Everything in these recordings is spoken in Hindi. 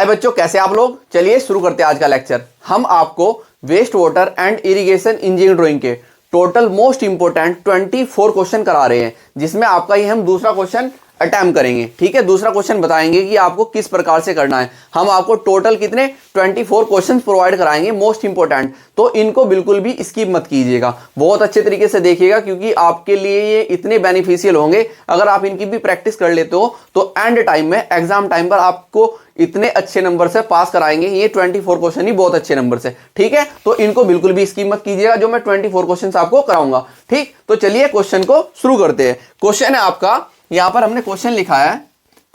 हाय बच्चों, कैसे आप लोग। चलिए शुरू करते हैं आज का लेक्चर। हम आपको waste water and irrigation engineering drawing के टोटल मोस्ट इंपोर्टेंट 24 क्वेश्चन करा रहे हैं, जिसमें आपका ये हम दूसरा क्वेश्चन अटेम्प्ट करेंगे। ठीक है, दूसरा क्वेश्चन बताएंगे कि आपको किस प्रकार से करना है। हम आपको टोटल कितने 24 क्वेश्चन प्रोवाइड कराएंगे मोस्ट इंपोर्टेंट, तो इनको बिल्कुल भी स्किप मत कीजिएगा, बहुत अच्छे तरीके से देखिएगा, क्योंकि आपके लिए ये इतने बेनिफिशियल होंगे। अगर आप इनकी भी प्रैक्टिस कर लेते हो तो एंड टाइम में, एग्जाम टाइम पर आपको इतने अच्छे नंबर से पास कराएंगे ये 24 क्वेश्चन ही बहुत अच्छे नंबर से। ठीक है, तो इनको बिल्कुल भी स्किप मत कीजिएगा, जो मैं 24 क्वेश्चन आपको कराऊंगा। ठीक, तो चलिए क्वेश्चन को शुरू करते हैं। क्वेश्चन है आपका, यहां पर हमने क्वेश्चन लिखा है।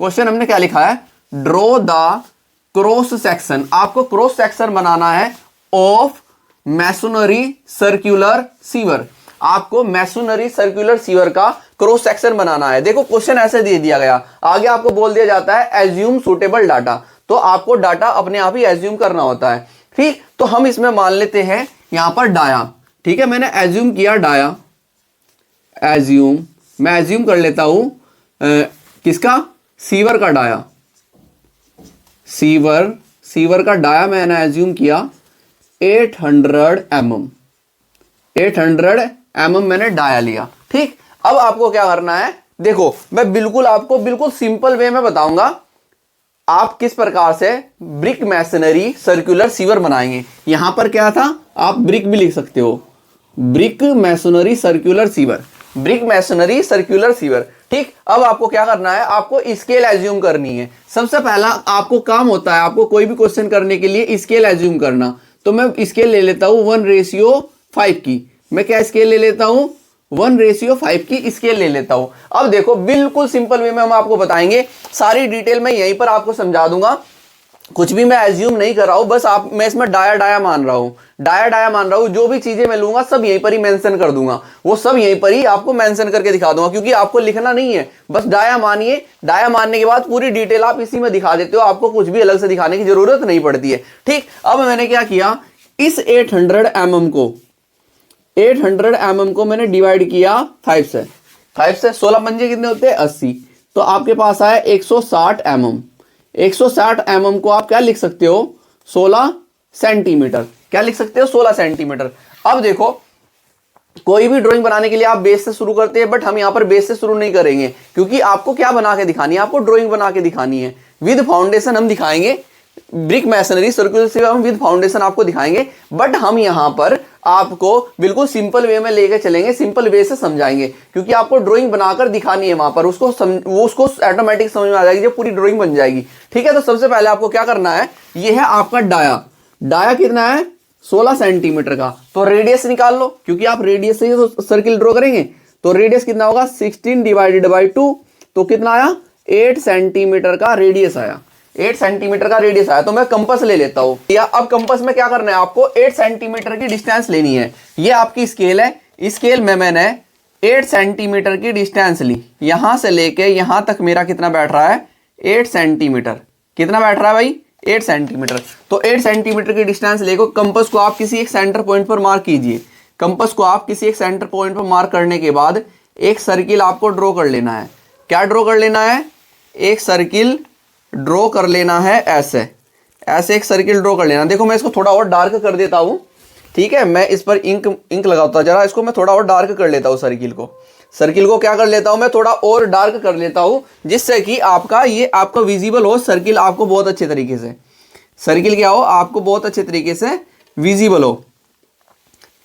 क्वेश्चन हमने क्या लिखा है, ड्रॉ द क्रॉस सेक्शन। आपको क्रॉस सेक्शन बनाना है ऑफ मैसोनरी सर्कुलर सीवर। आपको मैसोनरी सर्कुलर सीवर का क्रॉस सेक्शन बनाना है। देखो क्वेश्चन ऐसे दे दिया गया, आगे आपको बोल दिया जाता है एज्यूम सुटेबल डाटा, तो आपको डाटा अपने आप ही एज्यूम करना होता है। ठीक, तो हम इसमें मान लेते हैं यहां पर डाया। ठीक है, मैंने एज्यूम किया डाया, एज्यूम, मैं एज्यूम कर लेता हूं किसका, सीवर का डाया, सीवर का डाया मैंने एज्यूम किया 800 mm, 800 mm मैंने डाया लिया। ठीक, अब आपको क्या करना है, देखो मैं बिल्कुल आपको बिल्कुल सिंपल वे में बताऊंगा आप किस प्रकार से ब्रिक मैसनरी सर्कुलर सीवर बनाएंगे। यहां पर क्या था, आप ब्रिक भी लिख सकते हो, brick masonry circular sewer, brick masonry circular sewer. ठीक, अब आपको क्या करना है, आपको स्केल एज्यूम करनी है। सबसे पहला आपको काम होता है, आपको कोई भी क्वेश्चन करने के लिए स्केल एज्यूम करना। तो मैं स्केल ले लेता हूं 1:5 की। मैं क्या स्केल ले लेता हूं, 1:5 की स्केल ले लेता हूं। अब देखो बिल्कुल सिंपल वे में हम आपको बताएंगे, सारी डिटेल मैं यहीं पर आपको समझा दूंगा, कुछ भी मैं एज्यूम नहीं कर रहा हूं, बस मैं इसमें डाया मान रहा हूं, डाया मान रहा हूं। जो भी चीजें मैं लूंगा सब यहीं पर ही मेंशन कर दूंगा, वो सब यहीं पर ही आपको मेंशन करके दिखा दूंगा, क्योंकि आपको लिखना नहीं है, बस डाया मानिए। डाया मानने के बाद पूरी डिटेल आप इसी में दिखा देते हो, आपको कुछ भी अलग से दिखाने की जरूरत नहीं पड़ती है। ठीक, अब मैंने क्या किया, इस 800 mm को, 800 mm को मैंने डिवाइड किया 5 से। 16 पंजे कितने होते हैं, 80। तो आपके पास आया 160 mm। 160 mm को आप क्या लिख सकते हो, 16 सेंटीमीटर। क्या लिख सकते हो, 16 सेंटीमीटर। अब देखो कोई भी ड्राइंग बनाने के लिए आप बेस से शुरू करते हैं, बट हम यहां पर बेस से शुरू नहीं करेंगे, क्योंकि आपको क्या बना के दिखानी है, आपको ड्राइंग बना के दिखानी है। विद फाउंडेशन हम दिखाएंगे, ब्रिक मैसनरी सर्कुलर सीवर हम विद फाउंडेशन आपको दिखाएंगे, बट हम यहां पर आपको बिल्कुल सिंपल वे में लेके चलेंगे, सिंपल वे से समझाएंगे, क्योंकि आपको ड्राइंग बनाकर दिखानी है वहां पर, उसको ऑटोमेटिक समझ में आ जाएगी जब पूरी ड्राइंग बन जाएगी। ठीक है, तो सबसे पहले आपको क्या करना है, ये है आपका डाया कितना है, 16 सेंटीमीटर का। तो रेडियस निकाल लो, क्योंकि आप रेडियस से ही तो सर्किल ड्रॉ करेंगे। तो रेडियस कितना होगा, 16 डिवाइडेड बाई 2, तो कितना आया, 8 सेंटीमीटर का रेडियस आया, 8 सेंटीमीटर का रेडियस आया। तो मैं कंपास ले लेता हूं, या अब कंपास में क्या करना है, आपको 8 सेंटीमीटर की डिस्टेंस लेनी है। ये आपकी स्केल है, इस स्केल में मैंने 8 सेंटीमीटर की डिस्टेंस ली, यहां से लेके यहां तक मेरा कितना बैठ रहा है, 8 सेंटीमीटर। कितना बैठ रहा है भाई, 8 सेंटीमीटर। तो 8 सेंटीमीटर की डिस्टेंस लेको, कंपास को आप किसी एक सेंटर पॉइंट पर मार्क कीजिए। कंपास को आप किसी एक सेंटर पॉइंट पर मार्क करने के बाद एक सर्किल आपको ड्रॉ कर लेना है। क्या ड्रॉ कर लेना है, एक सर्किल ड्रॉ कर लेना है, ऐसे एक सर्किल ड्रॉ कर लेना। देखो मैं इसको थोड़ा और डार्क कर देता हूं। ठीक है, मैं इस पर इंक लगाता, जरा इसको मैं थोड़ा और डार्क कर लेता हूं। सर्किल को क्या कर लेता हूं, मैं थोड़ा और डार्क कर लेता हूं, जिससे कि आपका विजिबल हो सर्किल, आपको बहुत अच्छे तरीके से सर्किल क्या हो, आपको बहुत अच्छे तरीके से विजिबल हो।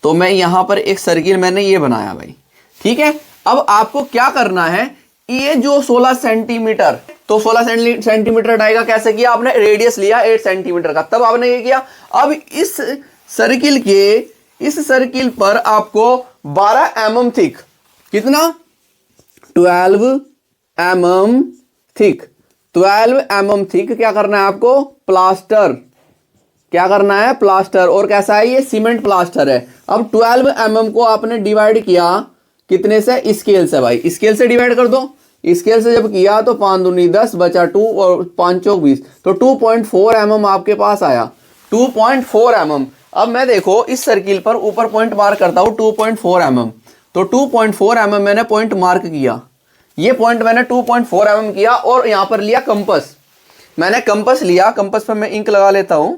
तो मैं यहां पर एक सर्किल मैंने ये बनाया भाई। ठीक है, अब आपको क्या करना है, ये जो 16 सेंटीमीटर, तो 16 सेंटीमीटर डायगा कैसे किया, आपने रेडियस लिया 8 सेंटीमीटर का, तब आपने ये किया। अब इस सर्किल पर आपको 12 mm थिक, कितना, 12 mm थिक, 12 mm थिक क्या करना है आपको, प्लास्टर। क्या करना है, प्लास्टर। और कैसा है, ये सीमेंट प्लास्टर है। अब 12 mm को आपने डिवाइड किया कितने से, स्केल से भाई, स्केल से डिवाइड कर दो। स्केल से जब किया तो 5 दूनी 10 बचा 2 और 5 चौक 20, तो 2.4 mm आपके पास आया, 2.4 mm। अब मैं देखो इस सर्किल पर ऊपर पॉइंट मार्क करता हूं 2.4 mm, तो 2.4 mm मैंने पॉइंट मार्क किया, ये पॉइंट मैंने 2.4 mm किया, और यहां पर लिया कंपास। मैंने कंपास लिया, कंपास पर मैं इंक लगा लेता हूं,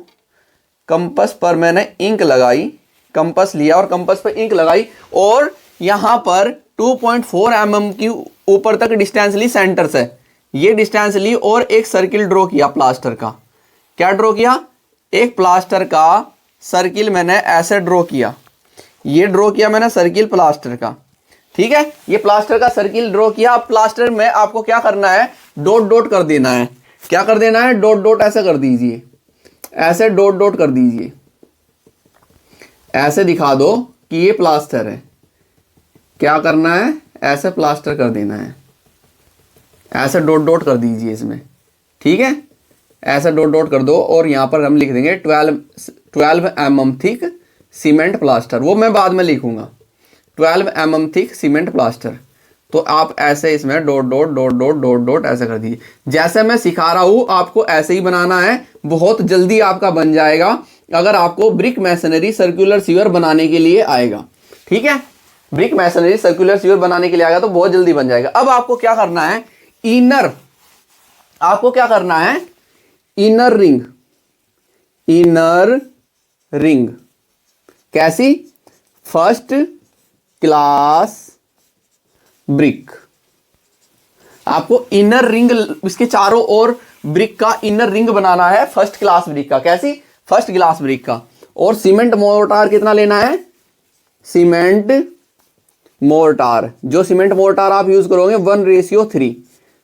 कंपास पर मैंने इंक लगाई, कंपास लिया और कंपास पर इंक लगाई और यहां पर 2.4 mm की ऊपर तक डिस्टेंस ली सेंटर से, ये डिस्टेंस ली और एक सर्किल ड्रॉ किया प्लास्टर का। क्या ड्रॉ किया? एक प्लास्टर का सर्किल मैंने ऐसे ड्रॉ किया, ये ड्रॉ किया मैंने सर्किल प्लास्टर का। ठीक है, ये प्लास्टर का सर्किल ड्रॉ किया। अब प्लास्टर में आपको क्या करना है? डॉट डॉट कर देना है। क्या कर देना है? डॉट डॉट ऐसे कर दीजिए, ऐसे डॉट डॉट कर दीजिए, ऐसे दिखा दो कि ये प्लास्टर है। क्या करना है? ऐसे प्लास्टर कर देना है, ऐसे डॉट डॉट कर दीजिए इसमें। ठीक है, ऐसे डॉट डॉट कर दो और यहां पर हम लिख देंगे 12 mm थिक सीमेंट प्लास्टर, वो मैं बाद में लिखूंगा, 12 mm थिक सीमेंट प्लास्टर। तो आप ऐसे इसमें dot dot dot dot dot dot ऐसे कर दीजिए। जैसे मैं सिखा रहा हूं आपको ऐसे ही बनाना है, बहुत जल्दी आपका बन जाएगा अगर आपको ब्रिक मैसनरी सर्कुलर सीवर बनाने के लिए आएगा। ठीक है, ब्रिक मैसनरी सर्कुलर सीवर बनाने के लिए आएगा तो बहुत जल्दी बन जाएगा। अब आपको क्या करना है? इनर, आपको क्या करना है? इनर रिंग, इनर रिंग कैसी? First class brick. आपको इनर रिंग, इसके चारों ओर ब्रिक का इनर रिंग बनाना है फर्स्ट क्लास ब्रिक का। कैसी? फर्स्ट क्लास ब्रिक का। और सीमेंट मोर्टार कितना लेना है? सीमेंट मोर्टार, जो सीमेंट मोर्टार आप यूज करोगे 1:3,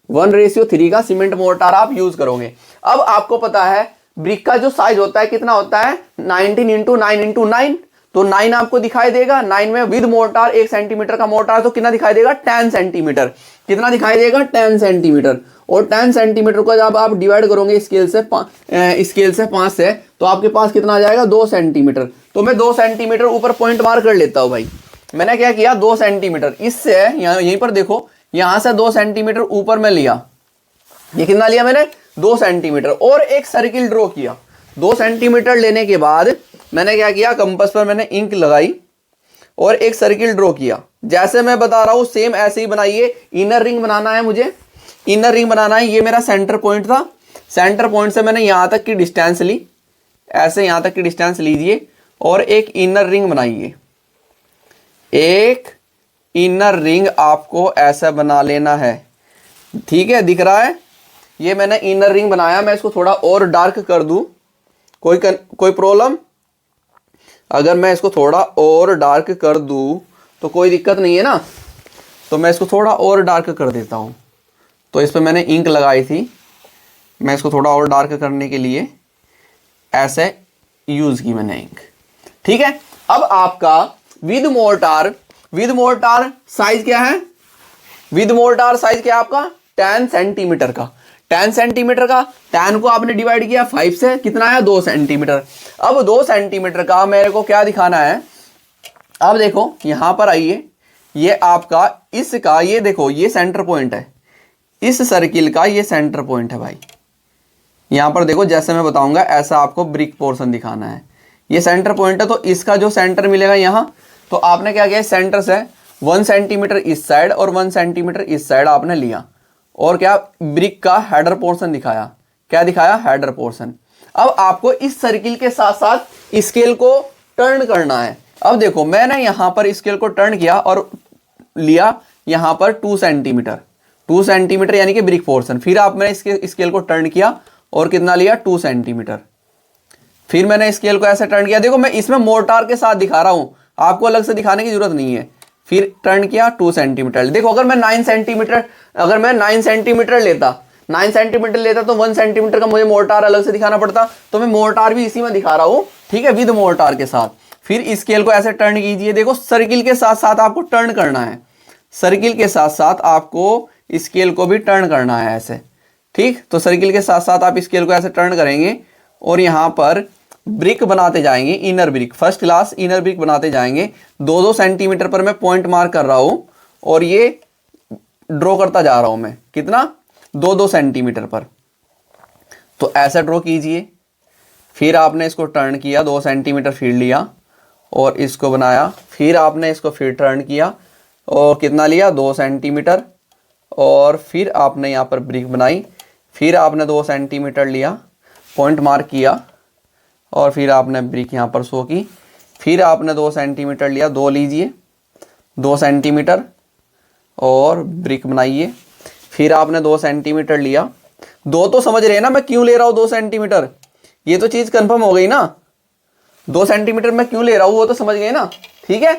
1:3 का सीमेंट मोर्टार आप यूज करोगे। अब आपको पता है ब्रिक का जो साइज होता है कितना होता है? 19 × 9 × 9, तो 9 आपको दिखाई देगा। 9 में विद मोर्टार 1 सेंटीमीटर का मोर्टार, तो कितना दिखाई देगा? 10 सेंटीमीटर। कितना दिखाई देगा? 10 सेंटीमीटर। और 10 सेंटीमीटर को जब आप डिवाइड करोगे स्केल से 5 से, तो आपके पास कितना आ जाएगा? 2 सेंटीमीटर। तो मैं 2 सेंटीमीटर ऊपर पॉइंट मार्क कर लेता हूं भाई। मैंने क्या किया? 2 सेंटीमीटर, इससे यहीं पर देखो, यहां से 2 सेंटीमीटर ऊपर में लिया। ये कितना लिया मैंने? 2 सेंटीमीटर। और एक सर्किल ड्रॉ किया। 2 सेंटीमीटर लेने के बाद मैंने क्या किया? कंपास पर मैंने इंक लगाई और एक सर्किल ड्रॉ किया। जैसे मैं बता रहा हूं सेम ऐसे ही बनाइए। इनर रिंग बनाना है मुझे, इनर रिंग बनाना है। ये मेरा सेंटर पॉइंट था, सेंटर पॉइंट से मैंने यहां तक की डिस्टेंस ली, ऐसे यहां तक की डिस्टेंस लीजिए और एक इनर रिंग बनाइए। एक इनर रिंग आपको ऐसा बना लेना है। ठीक है, दिख रहा है? ये मैंने इनर रिंग बनाया। मैं इसको थोड़ा और डार्क कर दूं, कोई प्रॉब्लम? अगर मैं इसको थोड़ा और डार्क कर दूं तो कोई दिक्कत नहीं है ना। तो मैं इसको थोड़ा और डार्क कर देता हूं। तो इस पर मैंने इंक लगाई थी, मैं इसको थोड़ा और डार्क करने के लिए ऐसे यूज की मैंने इंक। ठीक है, अब आपका विद मोर्टार साइज क्या है? विद मोर्टार साइज क्या है आपका? 10 सेंटीमीटर का। 10 सेंटीमीटर का 10 को आपने डिवाइड किया 5 से, कितना है? 2 सेंटीमीटर। अब 2 सेंटीमीटर का मेरे को क्या दिखाना है? अब देखो यहां पर आइए, ये आपका इसका, ये देखो ये सेंटर पॉइंट है, इस सर्किल का ये सेंटर पॉइंट है भाई। यहां पर देखो, जैसे मैं बताऊंगा ऐसा आपको ब्रिक पोर्शन दिखाना है। ये सेंटर पॉइंट है, तो इसका जो सेंटर मिलेगा यहां, तो आपने क्या किया? सेंटर से 1 सेंटीमीटर इस साइड और 1 सेंटीमीटर इस साइड आपने लिया और क्या? ब्रिक का हेडर पोर्शन दिखाया। क्या दिखाया? Header portion. अब आपको इस सर्किल के साथ साथ स्केल को टर्न करना है। अब देखो मैंने यहां पर स्केल को टर्न किया और लिया यहां पर 2 सेंटीमीटर, 2 सेंटीमीटर यानी कि ब्रिक पोर्शन। फिर आप मैंने इसके स्केल को टर्न किया और कितना लिया? 2 सेंटीमीटर। फिर मैंने स्केल को ऐसे टर्न किया। देखो मैं इसमें मोर्टार के साथ दिखा रहा हूं, आपको अलग से दिखाने की जरूरत नहीं है। फिर टर्न किया 2 सेंटीमीटर। देखो अगर मैं 9 सेंटीमीटर लेता, 9 सेंटीमीटर लेता तो 1 सेंटीमीटर का मुझे मोर्टार अलग से दिखाना पड़ता। तो मैं मोर्टार भी इसी में दिखा रहा हूं, ठीक है, विद मोर्टार के साथ। फिर स्केल को ऐसे टर्न कीजिए। देखो सर्किल के साथ साथ आपको टर्न करना है, सर्किल के साथ साथ आपको स्केल को भी टर्न करना है ऐसे। ठीक, तो सर्किल के साथ साथ आप स्केल को ऐसे टर्न करेंगे और यहां पर ब्रिक बनाते जाएंगे, inner brick, first class inner brick बनाते जाएंगे। 2-2 सेंटीमीटर पर मैं पॉइंट मार्क कर रहा हूं और ये ड्रॉ करता जा रहा हूं मैं। कितना? 2-2 सेंटीमीटर पर। तो ऐसा ड्रॉ कीजिए। फिर आपने इसको टर्न किया, 2 सेंटीमीटर फिर लिया और इसको बनाया। फिर आपने इसको फिर टर्न किया और कितना लिया? 2 सेंटीमीटर। और फिर आपने यहाँ पर ब्रिक बनाई। फिर आपने 2 सेंटीमीटर लिया, पॉइंट मार्क किया, और फिर आपने ब्रिक यहाँ पर शो की। फिर आपने 2 सेंटीमीटर लिया, 2 लीजिए, 2 सेंटीमीटर, और ब्रिक बनाइए। फिर आपने 2 सेंटीमीटर लिया, 2 तो समझ रहे हैं ना मैं क्यों ले रहा हूँ 2 सेंटीमीटर, ये तो चीज़ कंफर्म हो गई ना। 2 सेंटीमीटर मैं क्यों ले रहा हूँ वो तो समझ गए ना, ठीक है,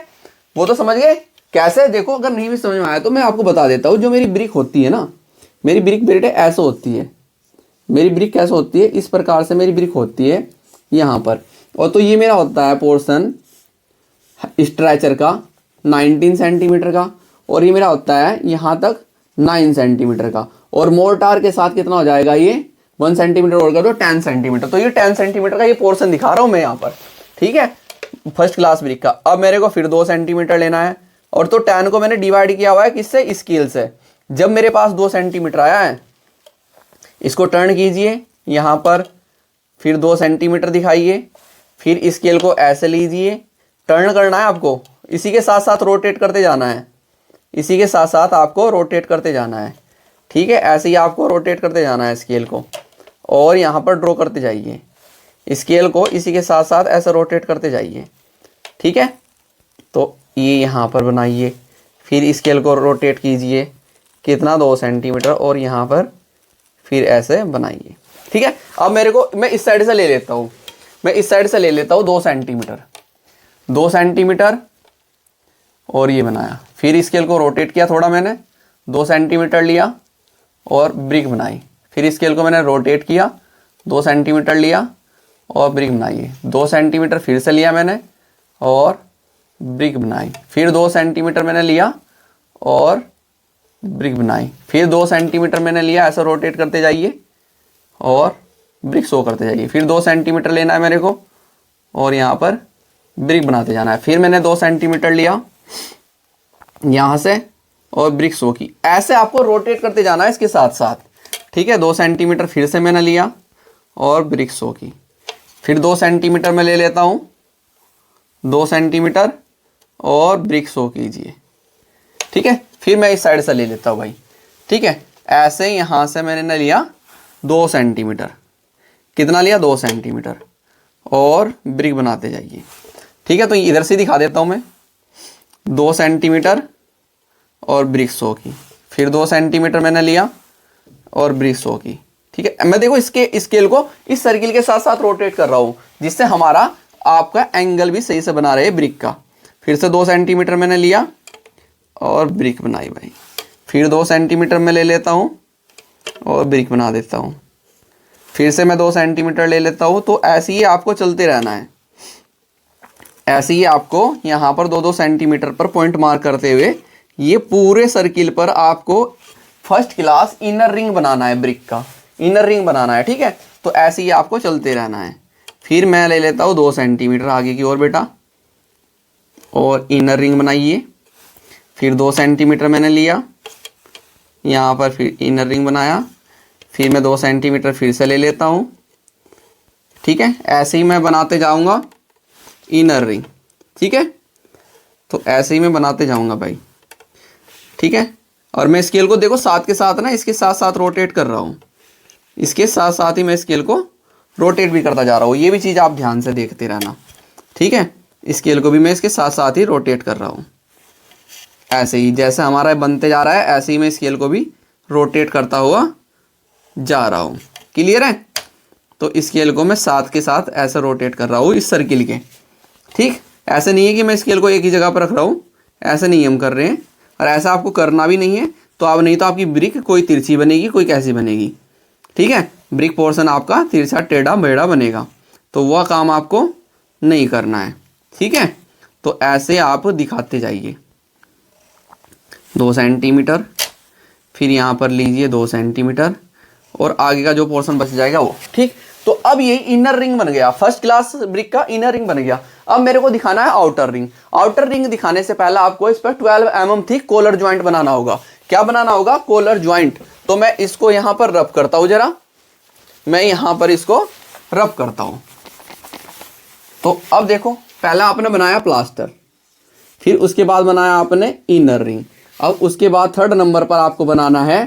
वो तो समझ गए। कैसे, देखो अगर नहीं भी समझ में आया तो मैं आपको बता देता हूँ। जो मेरी ब्रिक होती है ना, मेरी ब्रिक बेटे ऐसे होती है। मेरी ब्रिक कैसे होती है, इस प्रकार से मेरी ब्रिक होती है यहाँ पर। और तो ये मेरा होता है पोर्शन स्ट्रेचर का 19 सेंटीमीटर का, और ये मेरा होता है यहाँ तक 9 सेंटीमीटर का। और मोर्टार के साथ कितना हो जाएगा, ये 1 सेंटीमीटर और कर दो 10 सेंटीमीटर। तो ये 10 सेंटीमीटर का ये पोर्शन दिखा रहा हूँ मैं यहाँ पर, ठीक है, फर्स्ट क्लास ब्रिक का। अब मेरे को फिर 2 सेंटीमीटर लेना है, और तो 10 को मैंने डिवाइड किया हुआ है किससे, स्केल से। जब मेरे पास 2 सेंटीमीटर आया है, इसको टर्न कीजिए यहाँ पर, फिर 2 सेंटीमीटर दिखाइए, फिर स्केल को ऐसे लीजिए, टर्न करना है आपको, इसी के साथ साथ रोटेट करते जाना है, इसी के साथ साथ आपको रोटेट करते जाना है, ठीक है। ऐसे ही आपको रोटेट करते जाना है स्केल को, और यहाँ पर ड्रॉ करते जाइए स्केल को, इसी के साथ साथ ऐसे रोटेट करते जाइए, ठीक है। तो ये यहाँ पर बनाइए, फिर स्केल को रोटेट कीजिए कितना, 2 सेंटीमीटर, और यहाँ पर फिर ऐसे बनाइए, ठीक है। अब मेरे को, मैं इस साइड से ले लेता हूँ, मैं इस साइड से ले लेता हूँ 2 सेंटीमीटर, 2 सेंटीमीटर, और ये बनाया। फिर स्केल को रोटेट किया थोड़ा मैंने, 2 सेंटीमीटर लिया और ब्रिक बनाई। फिर स्केल को मैंने रोटेट किया, 2 सेंटीमीटर लिया और ब्रिक बनाई। 2 सेंटीमीटर फिर से लिया मैंने और ब्रिक बनाई। फिर 2 सेंटीमीटर मैंने लिया और ब्रिक बनाई। फिर 2 सेंटीमीटर मैंने लिया, ऐसा रोटेट करते जाइए और ब्रिक शो करते जाइए। फिर 2 सेंटीमीटर लेना है मेरे को और यहाँ पर ब्रिक बनाते जाना है। फिर मैंने 2 सेंटीमीटर लिया यहाँ से और ब्रिक शो की। ऐसे आपको रोटेट करते जाना है इसके साथ साथ, ठीक है। 2 सेंटीमीटर फिर से मैंने लिया और ब्रिक शो की। फिर 2 सेंटीमीटर में ले लेता हूँ, 2 सेंटीमीटर और ब्रिक शो कीजिए, ठीक है। फिर मैं इस साइड से ले लेता हूँ भाई, ठीक है। ऐसे यहाँ से मैंने ना लिया 2 सेंटीमीटर, कितना लिया 2 सेंटीमीटर और ब्रिक बनाते जाइए, ठीक है। तो इधर से दिखा देता हूँ मैं, 2 सेंटीमीटर और ब्रिक शो की। फिर 2 सेंटीमीटर मैंने लिया और ब्रिक शो की, ठीक है। मैं देखो इसके स्केल को इस सर्किल के साथ साथ रोटेट कर रहा हूँ जिससे हमारा आपका एंगल भी सही से बना रहे ब्रिक का। फिर से 2 सेंटीमीटर मैंने लिया और ब्रिक बनाई भाई। फिर 2 सेंटीमीटर में ले लेता हूँ और ब्रिक बना देता हूँ। फिर से मैं 2 सेंटीमीटर ले लेता हूँ। तो ऐसे ही आपको चलते रहना है, ऐसे ही आपको यहाँ पर 2-2 सेंटीमीटर पर पॉइंट मार्क करते हुए ये पूरे सर्किल पर आपको फर्स्ट क्लास इनर रिंग बनाना है, ब्रिक का इनर रिंग बनाना है, ठीक है। तो ऐसे ही आपको चलते रहना है। फिर मैं ले लेता हूँ 2 सेंटीमीटर आगे की ओर बेटा और इनर रिंग बनाइए। फिर 2 सेंटीमीटर मैंने लिया यहाँ पर, फिर इनर रिंग बनाया। फिर मैं 2 सेंटीमीटर फिर से ले लेता हूँ, ठीक है। ऐसे ही मैं बनाते जाऊँगा इनर रिंग, ठीक है। तो ऐसे ही मैं बनाते जाऊँगा भाई, ठीक है। और मैं स्केल को देखो साथ के साथ ना इसके साथ साथ रोटेट कर रहा हूँ, इसके साथ साथ ही मैं स्केल को रोटेट भी करता जा रहा हूँ। ये भी चीज़ आप ध्यान से देखते रहना, ठीक है। स्केल को भी मैं इसके साथ साथ ही रोटेट कर रहा हूँ। ऐसे ही जैसे हमारा बनते जा रहा है ऐसे ही मैं स्केल को भी रोटेट करता हुआ जा रहा हूँ। क्लियर है। तो स्केल को मैं साथ के साथ ऐसे रोटेट कर रहा हूँ इस सर्किल के, ठीक। ऐसे नहीं है कि मैं स्केल को एक ही जगह पर रख रहा हूँ, ऐसे नहीं हम कर रहे हैं। और ऐसा आपको करना भी नहीं है। तो आप नहीं तो आपकी ब्रिक कोई तिरछी बनेगी कोई कैसी बनेगी, ठीक है। ब्रिक पोर्शन आपका तिरछा टेढ़ा मेढ़ा बनेगा, तो वह काम आपको नहीं करना है, ठीक है। तो ऐसे आप दिखाते जाइए 2 सेंटीमीटर, फिर यहाँ पर लीजिए 2 सेंटीमीटर और आगे का जो पोर्शन बच जाएगा वो, ठीक। तो अब ये इनर रिंग बन गया, फर्स्ट क्लास ब्रिक का इनर रिंग बन गया। अब मेरे को दिखाना है आउटर रिंग। आउटर रिंग दिखाने से पहले आपको इस पर 12 mm थी कॉलर ज्वाइंट बनाना होगा। क्या बनाना होगा? Collar joint. तो मैं इसको यहाँ पर रब करता हूँ, जरा मैं यहाँ पर इसको रब करता हूँ। तो अब देखो पहला आपने बनाया प्लास्टर, फिर उसके बाद बनाया आपने इनर रिंग। अब उसके बाद 3rd नंबर पर आपको बनाना है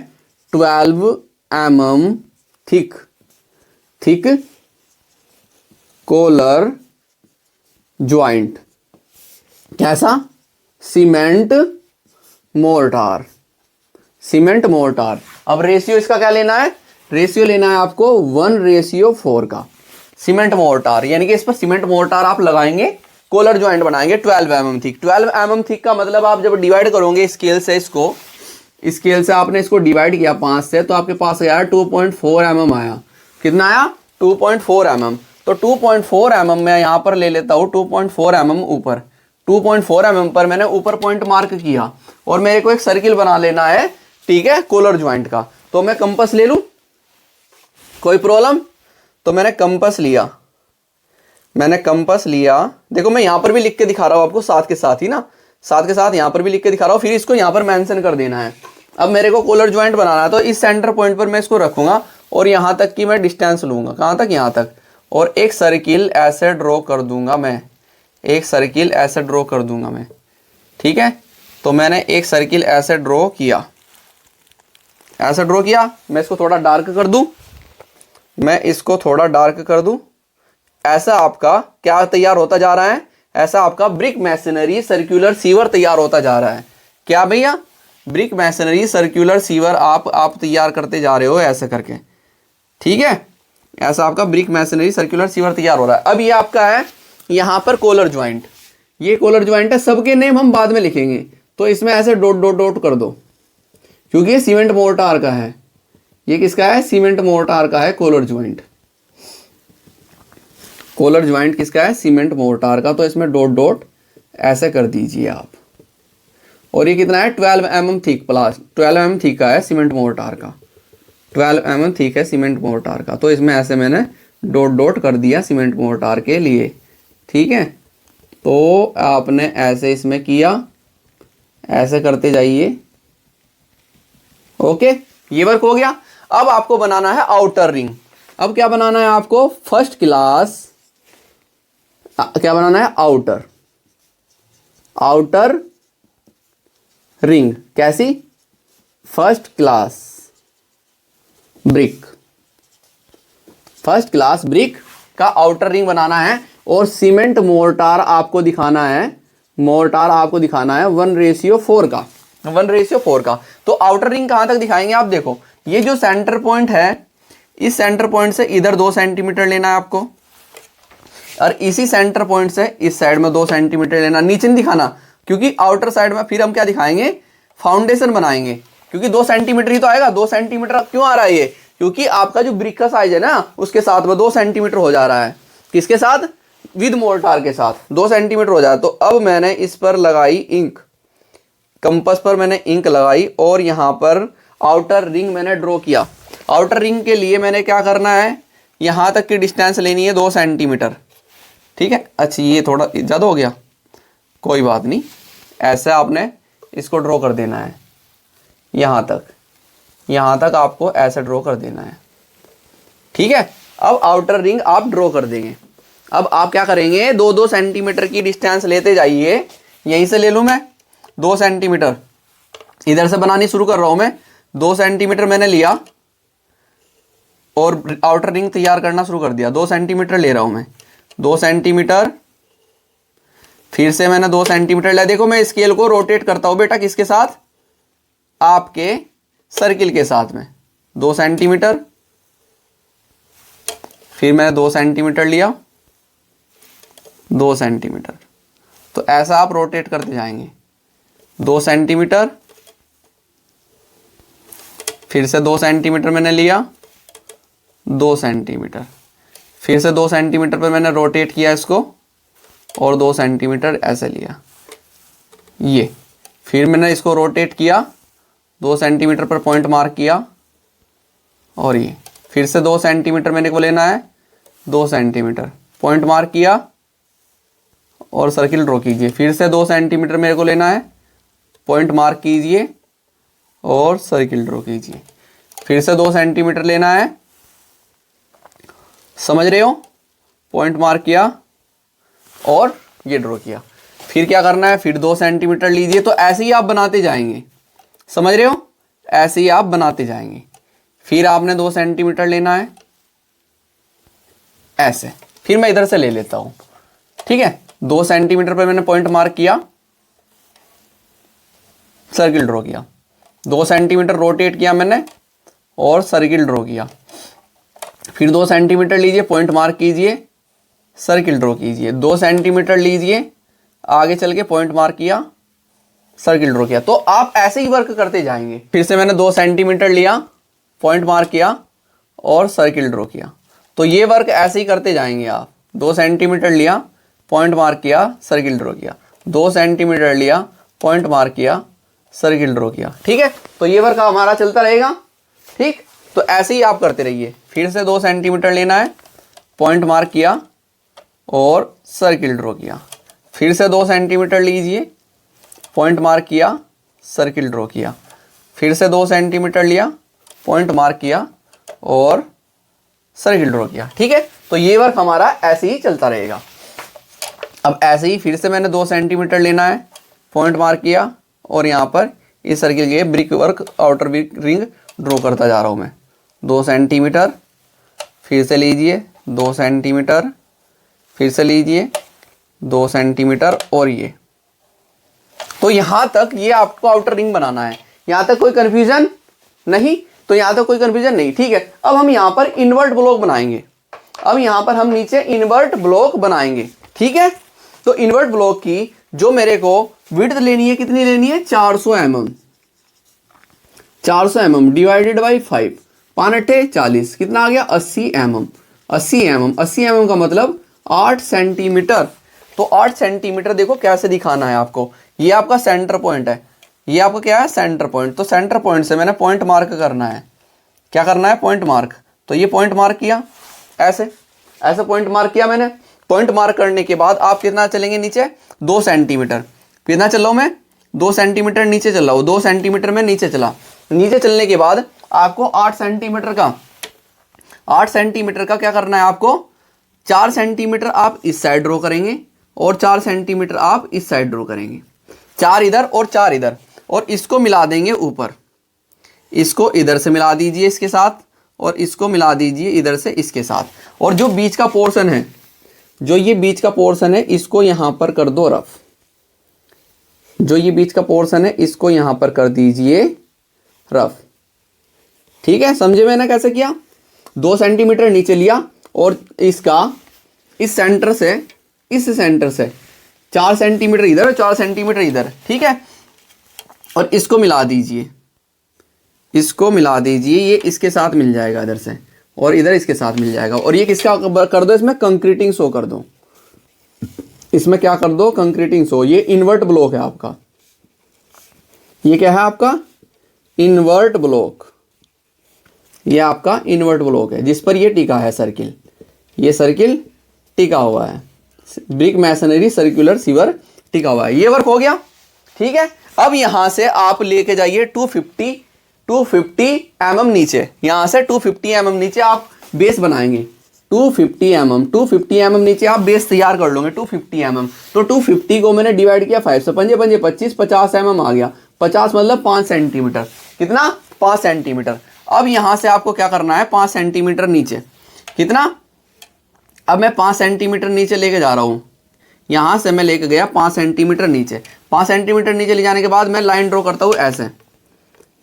12 mm thick thick collar joint. कैसा? Cement mortar, cement mortar. अब रेशियो इसका क्या लेना है? रेशियो लेना है आपको 1:4 का। सीमेंट मोर्टार यानी कि इस पर सीमेंट मोर्टार आप लगाएंगे, कोलर ज्वाइंट बनाएंगे 12 mm थिक। 12 mm थिक का मतलब आप जब डिवाइड करोगे स्केल से, इसको स्केल से आपने इसको डिवाइड किया 5 से, तो आपके पास आया 2.4 mm आया। कितना आया? 2.4 mm। तो 2.4 mm मैं यहाँ पर ले लेता हूँ 2.4 mm ऊपर। 2.4 mm पर मैंने ऊपर पॉइंट मार्क किया और मेरे को एक सर्किल बना लेना है, ठीक है, कोलर ज्वाइंट का। तो मैं कंपास ले लूं, कोई प्रॉब्लम? तो मैंने कंपास लिया, मैंने कंपास लिया। देखो मैं यहां पर भी लिख के दिखा रहा हूं आपको, साथ के साथ ही ना, साथ के साथ यहां पर भी लिख के दिखा रहा हूं, फिर इसको यहां पर मेंशन कर देना है। अब मेरे को कोलर ज्वाइंट बनाना है, तो इस सेंटर पॉइंट पर मैं इसको रखूंगा और यहां तक की मैं डिस्टेंस लूंगा। कहां तक? यहां तक। और एक सर्किल ऐसे ड्रॉ कर दूंगा मैं, एक सर्किल ऐसे ड्रॉ कर दूंगा मैं, ठीक है। तो मैंने एक सर्किल ऐसे ड्रॉ किया, ऐसे ड्रॉ किया। मैं इसको थोड़ा डार्क कर दूं, मैं इसको थोड़ा डार्क कर दूं। ऐसा आपका क्या तैयार होता जा रहा है? ऐसा आपका ब्रिक मैसनरी सर्कुलर सीवर तैयार होता जा रहा है। क्या भैया? ब्रिक मैसनरी सर्कुलर सीवर आप तैयार करते जा रहे हो ऐसे करके, ठीक है। ऐसा आपका ब्रिक मैसनरी सर्कुलर सीवर तैयार हो रहा है। अब ये आपका है यहां पर कोलर ज्वाइंट, ये कोलर ज्वाइंट है। सबके नेम हम बाद में लिखेंगे, तो इसमें ऐसे डॉट डॉट डॉट कर दो, क्योंकि ये सीमेंट मोर्टार का है। ये किसका है? सीमेंट मोर्टार का है कोलर ज्वाइंट। कोलर ज्वाइंट किसका है? सीमेंट मोर्टार का। तो इसमें डॉट डॉट ऐसे कर दीजिए आप। और ये कितना है? 12 mm thick plus 12 mm thick का है सीमेंट मोर्टार का, 12 mm थिक है सीमेंट मोर्टार का। तो इसमें ऐसे मैंने डॉट डॉट कर दिया सीमेंट मोर्टार के लिए, ठीक है। तो आपने ऐसे इसमें किया, ऐसे करते जाइए, ओके। ये वर्क हो गया। अब आपको बनाना है आउटर रिंग। अब क्या बनाना है आपको? फर्स्ट क्लास, क्या बनाना है? Outer, outer ring. कैसी? First class brick, first class brick का आउटर रिंग बनाना है। और सीमेंट मोर्टार आपको दिखाना है, मोर्टार आपको दिखाना है 1:4 का, 1:4 का। तो आउटर रिंग कहां तक दिखाएंगे आप? देखो ये जो सेंटर पॉइंट है, इस सेंटर पॉइंट से इधर 2 सेंटीमीटर लेना है आपको, और इसी सेंटर पॉइंट से इस साइड में 2 सेंटीमीटर लेना। नीचे नहीं दिखाना, क्योंकि आउटर साइड में फिर हम क्या दिखाएंगे? फाउंडेशन बनाएंगे, क्योंकि 2 सेंटीमीटर ही तो आएगा। 2 सेंटीमीटर क्यों आ रहा है ये? क्योंकि आपका जो ब्रिक का साइज है ना, उसके साथ में 2 सेंटीमीटर हो जा रहा है। किसके साथ? विद मोर्टार के साथ 2 सेंटीमीटर हो जाए। तो अब मैंने इस पर लगाई इंक, कंपास पर मैंने इंक लगाई और यहां पर आउटर रिंग मैंने ड्रॉ किया। आउटर रिंग के लिए मैंने क्या करना है? यहां तक की डिस्टेंस लेनी है 2 सेंटीमीटर, ठीक है। अच्छा ये थोड़ा ज़्यादा हो गया, कोई बात नहीं। ऐसे आपने इसको ड्रॉ कर देना है, यहां तक, यहां तक आपको ऐसे ड्रॉ कर देना है, ठीक है। अब आउटर रिंग आप ड्रॉ कर देंगे। अब आप क्या करेंगे? 2-2 सेंटीमीटर की डिस्टेंस लेते जाइए। यहीं से ले लूं मैं 2 सेंटीमीटर, इधर से बनानी शुरू कर रहा हूं मैं। 2 सेंटीमीटर मैंने लिया और आउटर रिंग तैयार करना शुरू कर दिया। 2 सेंटीमीटर ले रहा हूं मैं, 2 सेंटीमीटर, फिर से मैंने 2 सेंटीमीटर लिया। देखो मैं स्केल को रोटेट करता हूं बेटा, किसके साथ? आपके सर्किल के साथ में। 2 सेंटीमीटर, फिर मैंने 2 सेंटीमीटर लिया, 2 सेंटीमीटर। तो ऐसा आप रोटेट करते जाएंगे। 2 सेंटीमीटर, फिर से 2 सेंटीमीटर मैंने लिया, 2 सेंटीमीटर, फिर से 2 सेंटीमीटर पर मैंने रोटेट किया इसको और 2 सेंटीमीटर ऐसे लिया। ये फिर मैंने इसको रोटेट किया, 2 सेंटीमीटर पर पॉइंट मार्क किया और ये फिर से 2 सेंटीमीटर मैंने को लेना है, 2 सेंटीमीटर पॉइंट मार्क किया और सर्किल ड्रॉ कीजिए। फिर से 2 सेंटीमीटर मेरे को लेना है, पॉइंट मार्क कीजिए और सर्किल ड्रॉ कीजिए। फिर से 2 सेंटीमीटर लेना है, समझ रहे हो? पॉइंट मार्क किया और ये ड्रॉ किया। फिर क्या करना है? फिर 2 सेंटीमीटर लीजिए। तो ऐसे ही आप बनाते जाएंगे, समझ रहे हो? ऐसे ही आप बनाते जाएंगे। फिर आपने 2 सेंटीमीटर लेना है ऐसे, फिर मैं इधर से ले लेता हूं, ठीक है। 2 सेंटीमीटर पे मैंने पॉइंट मार्क किया, सर्किल ड्रॉ किया, 2 सेंटीमीटर रोटेट किया मैंने और सर्किल ड्रॉ किया, फिर 2 सेंटीमीटर लीजिए, पॉइंट मार्क कीजिए, सर्किल ड्रॉ कीजिए, 2 सेंटीमीटर लीजिए, आगे चल के पॉइंट मार्क किया, सर्किल ड्रॉ किया। तो आप ऐसे ही वर्क करते जाएंगे। फिर से मैंने 2 सेंटीमीटर लिया, पॉइंट मार्क किया और सर्किल ड्रॉ किया। तो ये वर्क ऐसे ही करते जाएंगे आप। 2 सेंटीमीटर लिया, पॉइंट मार्क किया, सर्किल ड्रॉ किया, 2 सेंटीमीटर लिया, पॉइंट मार्क किया, सर्किल ड्रॉ किया, ठीक है। तो ये वर्क हमारा चलता रहेगा, ठीक। तो ऐसे ही आप करते रहिए। फिर से 2 सेंटीमीटर लेना है, पॉइंट मार्क किया और सर्किल ड्रॉ किया, फिर से 2 सेंटीमीटर लीजिए, पॉइंट मार्क किया, सर्किल ड्रॉ किया, फिर से 2 सेंटीमीटर लिया, पॉइंट मार्क किया और सर्किल ड्रॉ किया, ठीक है। तो ये वर्क हमारा ऐसे ही चलता रहेगा। अब ऐसे ही फिर से मैंने 2 सेंटीमीटर लेना है, पॉइंट मार्क किया और यहाँ पर इस सर्किल के brick work outer brick ring draw करता जा रहा हूँ मैं। 2 सेंटीमीटर, फिर से लीजिए 2 सेंटीमीटर, फिर से लीजिए 2 सेंटीमीटर और ये। तो यहाँ तक ये आपको आउटर रिंग बनाना है। यहाँ तक कोई कन्फ्यूजन नहीं? तो यहाँ तक कोई कन्फ्यूजन नहीं, ठीक है। अब हम यहाँ पर इन्वर्ट ब्लॉक बनाएंगे। अब यहाँ पर हम नीचे इन्वर्ट ब्लॉक बनाएंगे, ठीक है। तो इन्वर्ट ब्लॉक की जो मेरे को विड्थ लेनी है, कितनी लेनी है? 400 mm। 400 mm डिवाइडेड बाई 5, 5 40, कितना आ गया? 80 mm। 80 mm, 80 mm का मतलब 8 सेंटीमीटर। तो 8 सेंटीमीटर देखो कैसे दिखाना है आपको। ये आपका सेंटर पॉइंट है, ये आपका क्या है? Centre point. तो सेंटर पॉइंट से मैंने पॉइंट मार्क करना है। क्या करना है? Point mark. तो ये पॉइंट मार्क किया, ऐसे ऐसे पॉइंट मार्क किया मैंने। पॉइंट मार्क करने के बाद आप कितना चलेंगे नीचे? 2 सेंटीमीटर। कितना चल रहा हूँ मैं? 2 सेंटीमीटर नीचे चल रहा हूँ। 2 सेंटीमीटर में नीचे चला। नीचे चलने के बाद आपको 8 सेंटीमीटर का क्या करना है आपको? 4 सेंटीमीटर आप इस साइड ड्रॉ करेंगे और 4 सेंटीमीटर आप इस साइड ड्रॉ करेंगे। 4 इधर और 4 इधर, और इसको मिला देंगे ऊपर। इसको इधर से मिला दीजिए इसके साथ, और इसको मिला दीजिए इधर से इसके साथ। और जो बीच का पोर्शन है, जो ये बीच का पोर्शन है, इसको यहां पर कर दो रफ। जो ये बीच का पोर्शन है, इसको यहां पर कर दीजिए रफ, ठीक है। समझे मैंने कैसे किया? 2 सेंटीमीटर नीचे लिया और इसका इस सेंटर से 4 सेंटीमीटर इधर और 4 सेंटीमीटर इधर, ठीक है। और इसको मिला दीजिए, इसको मिला दीजिए, ये इसके साथ मिल जाएगा इधर से, और इधर इसके साथ मिल जाएगा। और ये किसका कर दो? इसमें कंक्रीटिंग शो कर दो। इसमें क्या कर दो? Concreting show. ये इन्वर्ट ब्लॉक है आपका। ये क्या है आपका? Invert block. ये आपका इन्वर्ट ब्लॉक है जिस पर ये टिका है सर्किल। ये सर्किल टिका हुआ है, ब्रिक मैसनरी सर्कुलर सीवर टिका हुआ है। ये वर्क हो गया, ठीक है। अब यहां से आप लेके जाइए 250 mm नीचे। यहां से 250 mm नीचे आप बेस बनाएंगे। 250 mm नीचे आप बेस तैयार कर लोगे। 250 mm, तो 250 को मैंने डिवाइड किया 5 से, 5 5 25, 50 mm आ गया। 50 मतलब 5 सेंटीमीटर। कितना? 5 सेंटीमीटर। अब यहां से आपको क्या करना है? 5 सेंटीमीटर नीचे। कितना? अब मैं 5 सेंटीमीटर नीचे लेके जा रहा हूं। यहां से मैं लेके गया 5 सेंटीमीटर नीचे। 5 सेंटीमीटर नीचे ले जाने के बाद मैं लाइन ड्रॉ करता हूं ऐसे।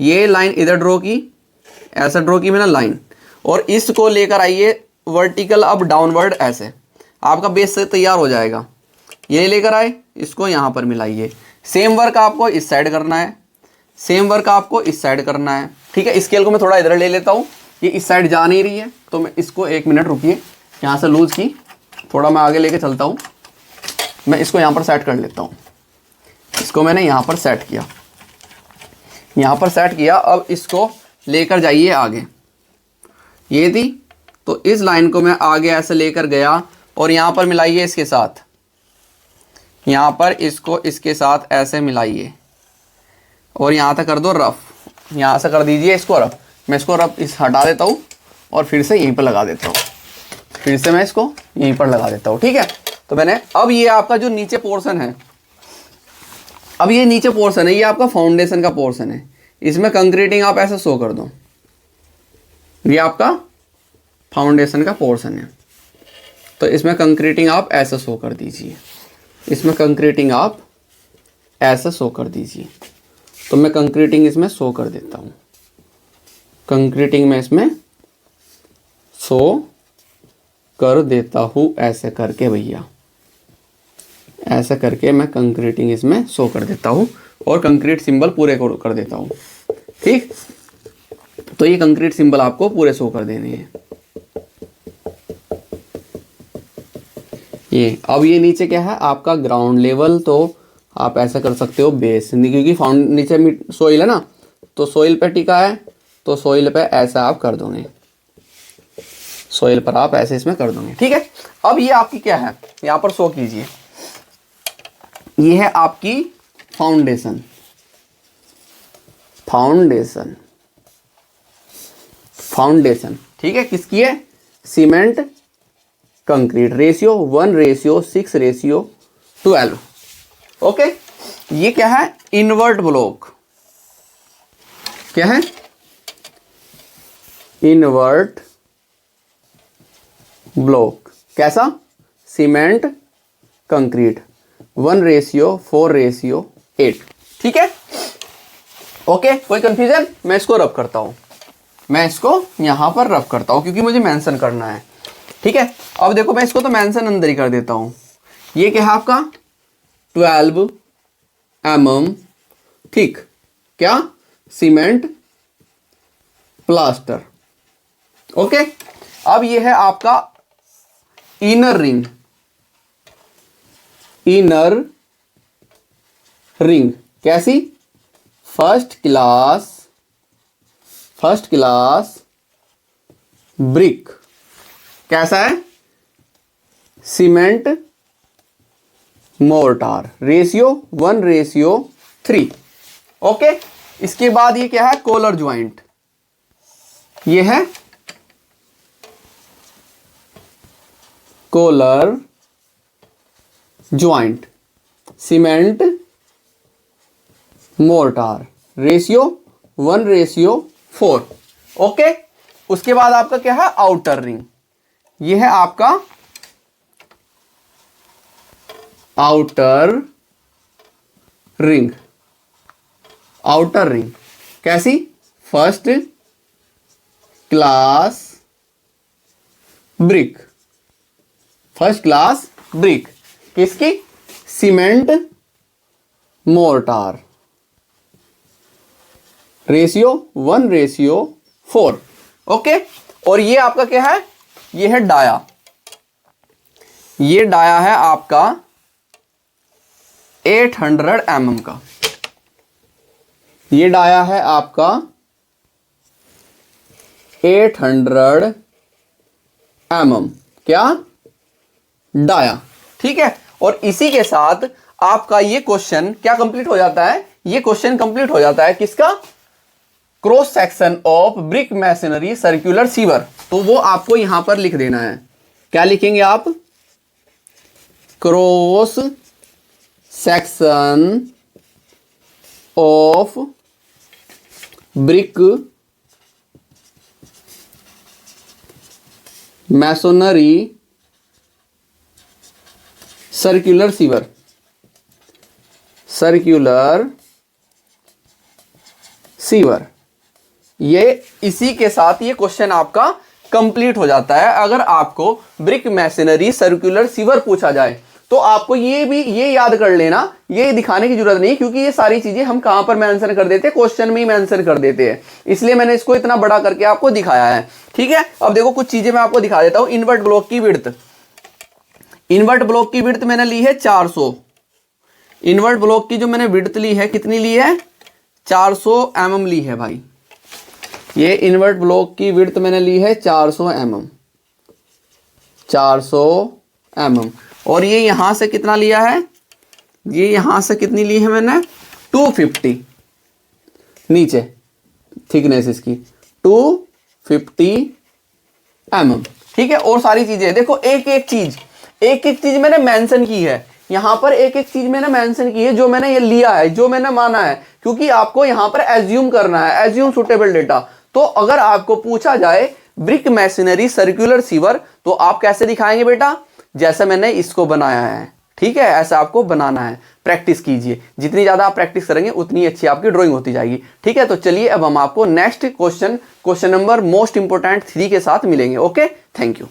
ये लाइन इधर ड्रॉ की, ऐसे ड्रॉ की मैंने लाइन, और इसको लेकर आइए वर्टिकल अप डाउनवर्ड ऐसे। आपका बेस से तैयार हो जाएगा। ये लेकर आए, इसको यहां पर मिलाइए। सेम वर्क आपको इस साइड करना है, सेम वर्क आपको इस साइड करना है, ठीक है। स्केल को मैं थोड़ा इधर ले लेता हूं, ये इस साइड जा नहीं रही है, तो मैं इसको 1 मिनट रुकिए, यहाँ से लूज की, थोड़ा मैं आगे लेके चलता हूँ। मैं इसको यहाँ पर सेट कर लेता हूँ। इसको मैंने यहाँ पर सेट किया, यहाँ पर सेट किया। अब इसको लेकर जाइए आगे। ये थी, तो इस लाइन को मैं आगे ऐसे लेकर गया और यहाँ पर मिलाइए इसके साथ। यहाँ पर इसको इसके साथ ऐसे मिलाइए और यहाँ तक कर दो रफ। यहाँ से कर दीजिए इसको रफ। मैं इसको रफ इस हटा देता हूँ और फिर से यहीं पर लगा देता हूँ। फिर से मैं इसको यहीं पर लगा देता हूँ, ठीक है। तो मैंने, अब ये आपका जो नीचे पोर्शन है, अब ये नीचे पोर्शन है, ये आपका फाउंडेशन का पोर्शन है। इसमें कंक्रीटिंग आप ऐसे शो कर दो, ये आपका फाउंडेशन का पोर्शन है। तो इसमें कंक्रीटिंग आप ऐसा शो कर दीजिए, इसमें कंक्रीटिंग आप ऐसा शो कर दीजिए। तो मैं कंक्रीटिंग इसमें शो कर देता हूँ, कंक्रीटिंग में इसमें शो कर देता हूँ ऐसे करके भैया, ऐसा करके मैं कंक्रीटिंग इसमें शो कर देता हूँ और कंक्रीट सिंबल पूरे को कर देता हूँ। ठीक, तो ये कंक्रीट सिंबल आपको पूरे शो कर देने हैं। ये अब ये नीचे क्या है आपका ग्राउंड लेवल, तो आप ऐसा कर सकते हो बेस, क्योंकि फाउंड नीचे सोइल है ना, तो सोइल पे टिका है, तो सोइल पे ऐसा आप कर दोगे, सोइल पर आप ऐसे इसमें कर दोगे। ठीक है, अब ये आपकी क्या है, यहाँ पर शो कीजिए, ये है आपकी फाउंडेशन, फाउंडेशन, फाउंडेशन। ठीक है, किसकी है, सीमेंट कंक्रीट, रेशियो 1:6:12। ओके, ये क्या है, इनवर्ट ब्लॉक, क्या है, इनवर्ट ब्लॉक, कैसा, सीमेंट कंक्रीट 1:4:8। ठीक है, ओके, कोई कंफ्यूजन, मैं इसको रब करता हूं, मैं इसको यहां पर रब करता हूं क्योंकि मुझे मेंशन करना है। ठीक है, अब देखो मैं इसको तो मेंशन अंदर ही कर देता हूं। ये क्या है आपका 12 mm थिक, क्या, सीमेंट प्लास्टर। ओके, अब ये है आपका इनर रिंग, इनर रिंग कैसी, फर्स्ट क्लास ब्रिक, कैसा है, सीमेंट मोर्टार, रेशियो 1:3। ओके, इसके बाद ये क्या है, कॉलर ज्वाइंट, ये है collar joint, cement mortar, ratio 1:4। Okay, उसके बाद आपका क्या है, आउटर रिंग, ये है आपका आउटर रिंग, आउटर रिंग कैसी, first class brick, first class brick, किसकी, सीमेंट मोर्टार, रेशियो 1:4। ओके, और ये आपका क्या है, ये है डाया, ये डाया है आपका 800 mm का, ये डाया है आपका 800 mm, क्या, डाया। ठीक है, और इसी के साथ आपका ये क्वेश्चन क्या कंप्लीट हो जाता है, ये क्वेश्चन कंप्लीट हो जाता है किसका, cross section of brick masonry circular sewer. तो वो आपको यहां पर लिख देना है, क्या लिखेंगे आप, cross section of brick masonry circular sewer, circular sewer. ये इसी के साथ ये क्वेश्चन आपका कंप्लीट हो जाता है। अगर आपको ब्रिक मैसनरी सर्कुलर सीवर पूछा जाए तो आपको ये याद कर लेना, ये दिखाने की जरूरत नहीं, क्योंकि ये सारी चीजें हम कहां पर मेंशन कर देते हैं, क्वेश्चन में ही मेंशन कर देते हैं, इसलिए मैंने इसको इतना बड़ा करके आपको दिखाया है। ठीक है, अब देखो कुछ चीजें मैं आपको दिखा देता हूं। इन्वर्ट ब्लॉक की विड्थ, इन्वर्ट ब्लॉक की विड्थ मैंने ली है 400, इन्वर्ट ब्लॉक की जो मैंने विड्थ ली है कितनी ली है, 400 mm ली है भाई। ये इन्वर्ट ब्लॉक की विड्थ मैंने ली है 400 mm, 400 mm। और ये यहां से कितना लिया है, ये यहां से कितनी ली है मैंने, 250 नीचे थिकनेस इसकी 250 mm। ठीक है, और सारी चीजें देखो, एक एक चीज मैंने मेंशन की है यहां पर, एक एक चीज मैंने मेंशन की है जो मैंने ये लिया है, जो मैंने माना है, क्योंकि आपको यहां पर एज्यूम करना है, एज्यूम सुटेबल डेटा। तो अगर आपको पूछा जाए ब्रिक मैसनरी सर्कुलर सीवर तो आप कैसे दिखाएंगे बेटा, जैसे मैंने इसको बनाया है, ठीक है, ऐसा आपको बनाना है। प्रैक्टिस कीजिए, जितनी ज्यादा आप प्रैक्टिस करेंगे उतनी अच्छी आपकी ड्राइंग होती जाएगी, ठीक है। तो चलिए अब हम आपको next question number most important 3 के साथ मिलेंगे। Okay, thank you.